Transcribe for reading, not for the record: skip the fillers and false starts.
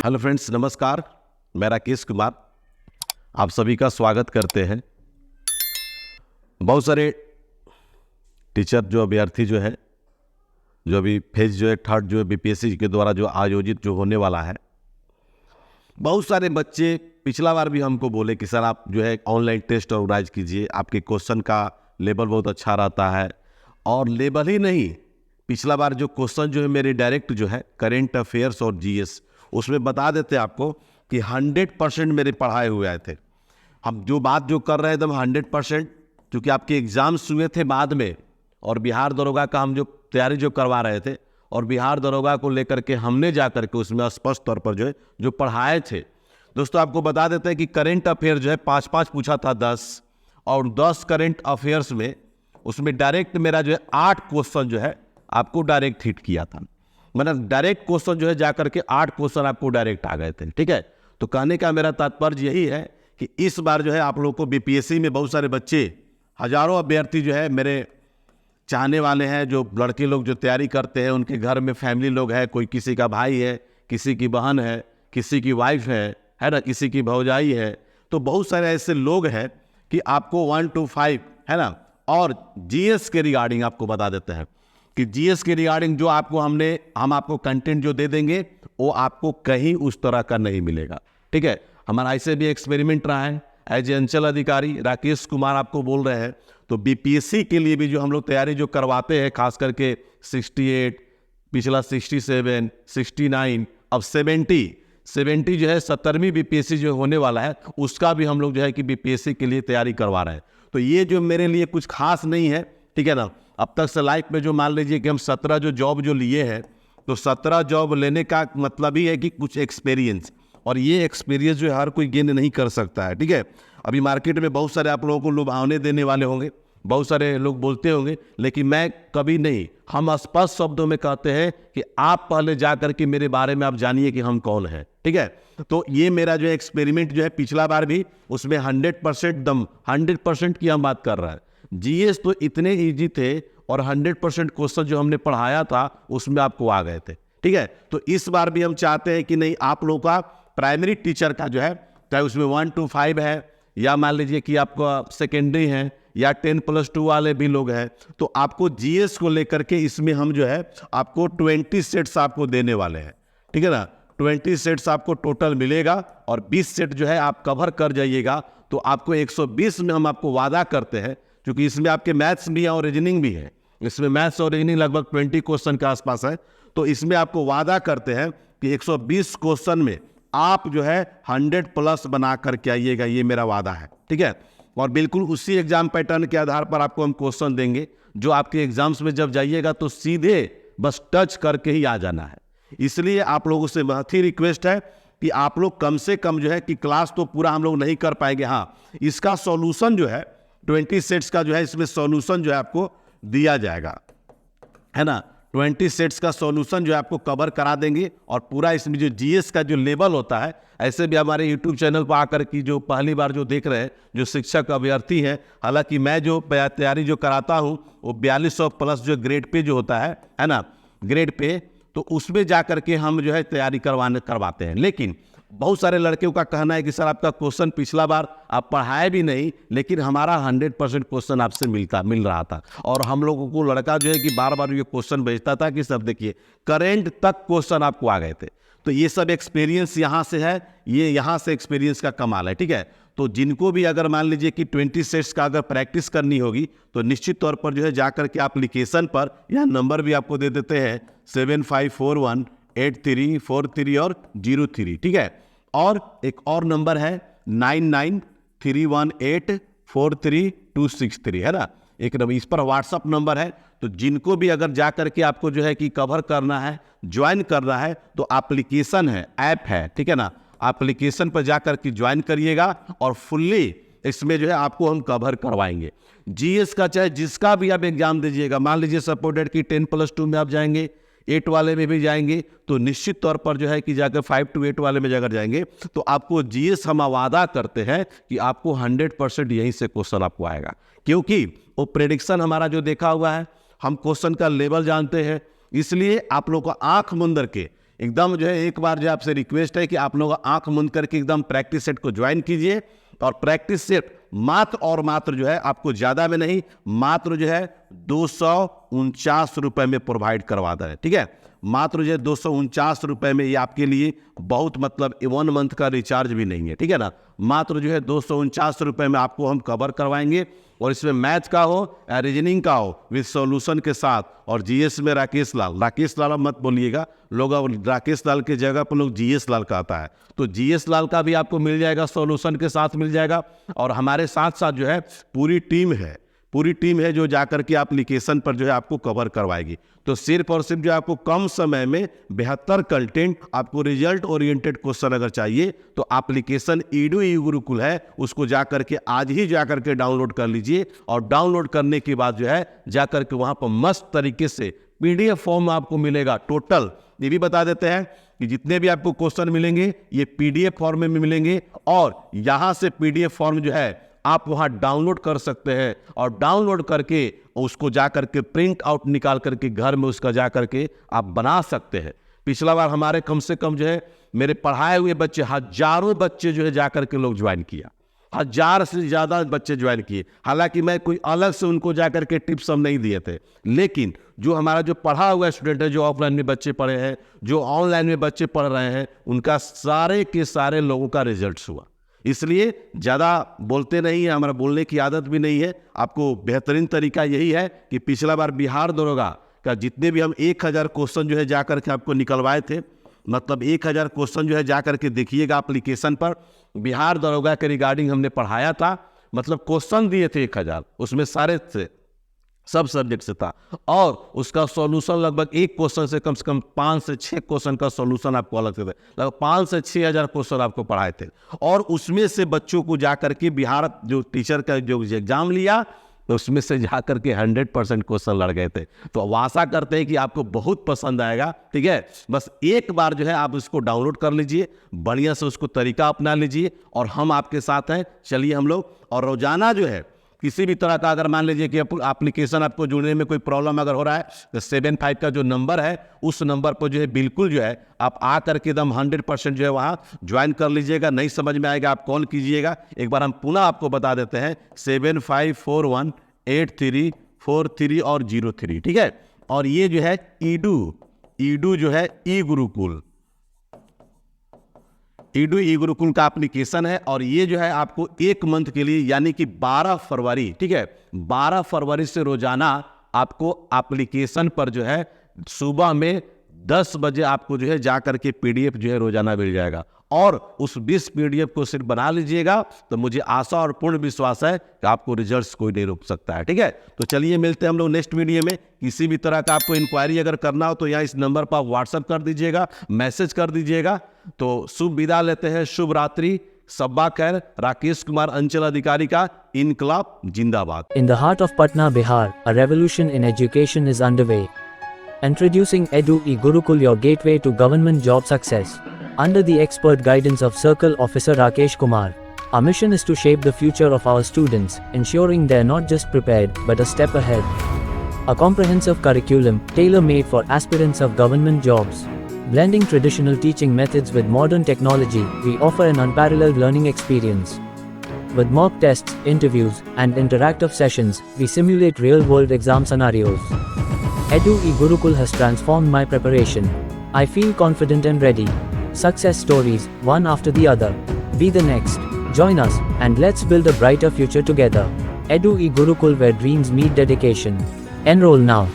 Hello friends, नमस्कार। मैं राकेश कुमार आप सभी का स्वागत करते हैं। बहुत सारे टीचर जो अभ्यर्थी जो अभी फेज थर्ड बीपीएससी के द्वारा जो आयोजित जो होने वाला है, बहुत सारे बच्चे पिछला बार भी हमको बोले कि सर आप ऑनलाइन टेस्ट ऑर्गेनाइज कीजिए, आपके क्वेश्चन का लेवल बहुत अच्छा रहता है। और लेवल ही नहीं, पिछला बार जो क्वेश्चन मेरे डायरेक्ट करेंट अफेयर्स और जीएस, उसमें बता देते आपको कि 100% मेरे पढ़ाए हुए आए थे। हम जो बात कर रहे हैं एकदम 100%, क्योंकि आपके एग्जाम्स हुए थे बाद में, और बिहार दरोगा का हम तैयारी करवा रहे थे, और बिहार दरोगा को लेकर के हमने जा करके उसमें स्पष्ट तौर पर जो पढ़ाए थे। दोस्तों आपको बता देते हैं कि करेंट अफेयर 5-5 पूछा था 10, और 10 करेंट अफेयर्स में उसमें डायरेक्ट मेरा 8 क्वेश्चन आपको डायरेक्ट हिट किया था। मतलब डायरेक्ट क्वेश्चन जा करके 8 क्वेश्चन आपको डायरेक्ट आ गए थे। ठीक है, तो कहने का मेरा तात्पर्य यही है कि इस बार आप लोगों को बीपीएससी में बहुत सारे बच्चे, हजारों अभ्यर्थी मेरे चाहने वाले हैं, जो लड़के लोग जो तैयारी करते हैं, उनके घर में फैमिली लोग है, कोई किसी का भाई है, किसी की बहन है, किसी की वाइफ है ना, किसी की भौजाई है। तो बहुत सारे ऐसे लोग हैं कि आपको 1 to 5 है ना। और जीएस के रिगार्डिंग आपको बता देते हैं कि जीएस के रिगार्डिंग जो हम आपको कंटेंट जो दे देंगे, वो आपको कहीं उस तरह का नहीं मिलेगा। ठीक है, हमारा ऐसे भी एक्सपेरिमेंट रहा है। एज ए अंचल अधिकारी राकेश कुमार आपको बोल रहे हैं, तो बीपीएससी के लिए भी जो हम लोग तैयारी करवाते हैं, खास करके 68, पिछला 67, 69, अब 70 70वीं बीपीएससी होने वाला है, उसका भी हम लोग कि बीपीएससी के लिए तैयारी करवा रहे हैं। तो ये मेरे लिए कुछ खास नहीं है। ठीक है ना, अब तक से लाइफ में मान लीजिए कि हम 17 जॉब लिए हैं, तो 17 जॉब लेने का मतलब ही है कि कुछ एक्सपीरियंस, और ये एक्सपीरियंस हर कोई गेन नहीं कर सकता है। ठीक है, अभी मार्केट में बहुत सारे आप लोगों को लुभावने देने वाले होंगे, बहुत सारे लोग बोलते होंगे, लेकिन मैं कभी नहीं, हम स्पष्ट शब्दों में कहते हैं कि आप पहले जा करके मेरे बारे में आप जानिए कि हम कौन हैं। ठीक है, तो ये मेरा एक्सपेरिमेंट पिछला बार भी उसमें 100% की हम बात कर रहे हैं। जीएस तो इतने इजी थे, और 100% क्वेश्चन जो हमने पढ़ाया था उसमें आपको आ गए थे। ठीक है, तो इस बार भी हम चाहते हैं कि नहीं, आप लोगों का प्राइमरी टीचर का चाहे उसमें 1 to 5 है, या मान लीजिए कि आपका सेकेंडरी है, या 10+2 वाले भी लोग हैं, तो आपको जीएस को लेकर के इसमें हम आपको 20 सेट्स आपको देने वाले हैं। ठीक है ना, 20 सेट्स आपको टोटल मिलेगा, और 20 सेट आप कवर कर जाइएगा तो आपको 120 में हम आपको वादा करते हैं, क्योंकि इसमें आपके मैथ्स भी है और रीजनिंग भी है। इसमें मैथ्स और रीजनिंग लगभग 20 क्वेश्चन के आसपास है। तो इसमें आपको वादा करते हैं कि 120 क्वेश्चन में आप 100+ बना करके आइएगा, ये मेरा वादा है। ठीक है, और बिल्कुल उसी एग्जाम पैटर्न के आधार पर आपको हम क्वेश्चन देंगे, जो आपके एग्जाम्स में जब जाइएगा तो सीधे बस टच करके ही आ जाना है। इसलिए आप लोगों से बहुत ही रिक्वेस्ट है कि आप लोग कम से कम कि क्लास तो पूरा हम लोग नहीं कर पाएंगे, हाँ इसका सॉल्यूशन 20 सेट्स का इसमें सॉल्यूशन आपको दिया जाएगा, है ना। 20 सेट्स का सॉल्यूशन आपको कवर करा देंगे, और पूरा इसमें जो जीएस का जो लेवल होता है, ऐसे भी हमारे यूट्यूब चैनल पर आकर की जो पहली बार देख रहे हैं, जो शिक्षक अभ्यर्थी हैं, हालांकि मैं तैयारी कराता हूं वो 4200+ ग्रेड पे होता है ना, ग्रेड पे, तो उसमें जा करके हम तैयारी करवाते हैं। लेकिन बहुत सारे लड़कों का कहना है कि सर आपका क्वेश्चन पिछला बार आप पढ़ाए भी नहीं, लेकिन हमारा 100% क्वेश्चन आपसे मिल रहा था, और हम लोगों को लड़का कि बार बार ये क्वेश्चन भेजता था कि सर देखिए करेंट तक क्वेश्चन आपको आ गए थे। तो ये सब एक्सपीरियंस यहाँ से है, ये यहाँ से एक्सपीरियंस का कमाल है। ठीक है, तो जिनको भी अगर मान लीजिए कि 20 सेट्स का अगर प्रैक्टिस करनी होगी, तो निश्चित तौर पर जाकर के एप्लीकेशन पर, यह नंबर भी आपको दे देते हैं 75418343 और 03। ठीक है, और एक और नंबर है 9931843263, है ना, एक नंबर, इस पर व्हाट्सअप नंबर है। तो जिनको भी अगर जा करके आपको कि कवर करना है, ज्वाइन करना है, तो एप्लीकेशन है, ऐप है। ठीक है ना, एप्लीकेशन पर जाकर के ज्वाइन करिएगा, और फुल्ली इसमें आपको हम कवर करवाएंगे। जीएस का चाहे जिसका भी आप एग्जाम दीजिएगा, मान लीजिए सपोर्टेड कि 10+2 में आप जाएंगे, 8 वाले में भी जाएंगे, तो निश्चित तौर पर कि जाकर 5 to 8 वाले में जाकर जाएंगे, तो आपको जीएस हम वादा करते हैं कि आपको 100% यहीं से क्वेश्चन आपको आएगा, क्योंकि वो प्रेडिक्शन हमारा देखा हुआ है, हम क्वेश्चन का लेवल जानते हैं। इसलिए आप लोग को आंख बंद करके एकदम जो है एक बार जो आपसे रिक्वेस्ट है कि आप लोग आंख बंद करके एकदम प्रैक्टिस सेट को ज्वाइन कीजिए। और प्रैक्टिस सेट मात्र और मात्र जो है आपको ज़्यादा में नहीं, मात्र जो है 249 रुपये में प्रोवाइड करवा दें, ठीक है। मात्र जो है 249 रुपये में, ये आपके लिए बहुत मतलब 1 मंथ का रिचार्ज भी नहीं है, ठीक है ना। मात्र जो है 249 रुपये में आपको हम कवर करवाएंगे। और इसमें मैथ का हो या रीजनिंग का हो विद सॉल्यूशन के साथ। और जीएस में राकेश लाल मत बोलिएगा, लोग अब राकेश लाल के जगह पर लोग जीएस लाल कहता है, तो जीएस लाल का भी आपको मिल जाएगा, सॉल्यूशन के साथ मिल जाएगा। और हमारे साथ साथ जो है पूरी टीम है जो जाकर के एप्लीकेशन पर जो है आपको कवर करवाएगी। तो सिर्फ और सिर्फ जो आपको कम समय में बेहतर कंटेंट, आपको रिजल्ट ओरिएंटेड क्वेश्चन अगर चाहिए तो एप्लीकेशन ईडू ई गुरुकुल है, उसको जाकर के आज ही जाकर के डाउनलोड कर लीजिए। और डाउनलोड करने के बाद जो है जाकर के वहाँ पर मस्त तरीके से पीडीएफ फॉर्म आपको मिलेगा। टोटल ये भी बता देते हैं कि जितने भी आपको क्वेश्चन मिलेंगे ये पीडीएफ फॉर्म में मिलेंगे। और यहाँ से पीडीएफ फॉर्म जो है आप वहां डाउनलोड कर सकते हैं। और डाउनलोड करके उसको जाकर के प्रिंट आउट निकाल करके घर में उसका जाकर के आप बना सकते हैं। पिछला बार हमारे कम से कम जो है मेरे पढ़ाए हुए बच्चे, हजारों बच्चे जो है जाकर के लोग ज्वाइन किया, 1000 से ज़्यादा बच्चे ज्वाइन किए। हालांकि मैं कोई अलग से उनको जाकर के टिप्स हम नहीं दिए थे, लेकिन जो हमारा जो पढ़ा हुआ स्टूडेंट है, जो ऑफलाइन में बच्चे पढ़े हैं, जो ऑनलाइन में बच्चे पढ़ रहे हैं, उनका सारे के सारे लोगों का रिजल्ट हुआ। इसलिए ज़्यादा बोलते नहीं है, हमारा बोलने की आदत भी नहीं है। आपको बेहतरीन तरीका यही है कि पिछला बार बिहार दरोगा का जितने भी हम 1000 क्वेश्चन जो है जाकर के आपको निकलवाए थे, मतलब 1000 क्वेश्चन जो है जाकर के देखिएगा एप्लीकेशन पर, बिहार दरोगा के रिगार्डिंग हमने पढ़ाया था। मतलब क्वेश्चन दिए थे 1000, उसमें सारे से सब सब्जेक्ट से था। और उसका सॉल्यूशन लगभग एक क्वेश्चन से कम 5 से 6 क्वेश्चन का सॉल्यूशन आपको अलग से थे। लगभग 5 से 6,000 क्वेश्चन आपको पढ़ाए थे। और उसमें से बच्चों को जाकर के बिहार जो टीचर का जो एग्जाम लिया, तो उसमें से जाकर के 100% क्वेश्चन लड़ गए थे। तो अब आशा करते हैं कि आपको बहुत पसंद आएगा, ठीक है। बस एक बार जो है आप उसको डाउनलोड कर लीजिए, बढ़िया से उसको तरीका अपना लीजिए और हम आपके साथ हैं। चलिए हम लोग, और रोजाना जो है किसी भी तरह का अगर मान लीजिए कि एप्लीकेशन आपको जुड़ने में कोई प्रॉब्लम अगर हो रहा है, तो 75 का जो नंबर है उस नंबर पर जो है बिल्कुल जो है आप आ करके एकदम 100% जो है वहाँ ज्वाइन कर लीजिएगा। नहीं समझ में आएगा आप कॉल कीजिएगा। एक बार हम पुनः आपको बता देते हैं 75418343 और 03, ठीक है। और ये जो है ईडू जो है ई गुरुकुल का एप्लीकेशन है। और ये जो है आपको 1 मंथ के लिए, यानी कि 12 फरवरी, ठीक है, 12 फरवरी से रोजाना आपको एप्लीकेशन पर जो है सुबह में 10 बजे आपको जो है जाकर के पीडीएफ जो है रोजाना मिल जाएगा। और उस 20 पीडीएफ को सिर्फ बना लीजिएगा तो मुझे आशा और पूर्ण विश्वास है कि आपको रिजल्ट्स कोई नहीं रोक सकता है, ठीक है। तो चलिए मिलते हैं हम लोग नेक्स्ट वीडियो में। किसी भी तरह का आपको इंक्वायरी अगर करना हो तो यहाँ इस नंबर पर आप व्हाट्सएप कर दीजिएगा, मैसेज कर दीजिएगा। तो शुभ विदा लेते हैं, शुभ रात्रि, सब्बा खैर। राकेश कुमार, अंचल अधिकारी का इनकलाब जिंदाबाद। In the heart of Patna, Bihar, a revolution in education is underway. Introducing Edu E-Gurukul, your gateway to government job success. Under the expert guidance of Circle Officer Rakesh Kumar, our mission is to shape the future of our students, ensuring they're not just prepared, but a step ahead. A comprehensive curriculum, tailor-made for aspirants of government jobs. Blending traditional teaching methods with modern technology, we offer an unparalleled learning experience. With mock tests, interviews, and interactive sessions, we simulate real-world exam scenarios. Edu E-Gurukul has transformed my preparation. I feel confident and ready. Success stories, one after the other. Be the next. Join us, and let's build a brighter future together. Edu E-Gurukul, where dreams meet dedication. Enroll now.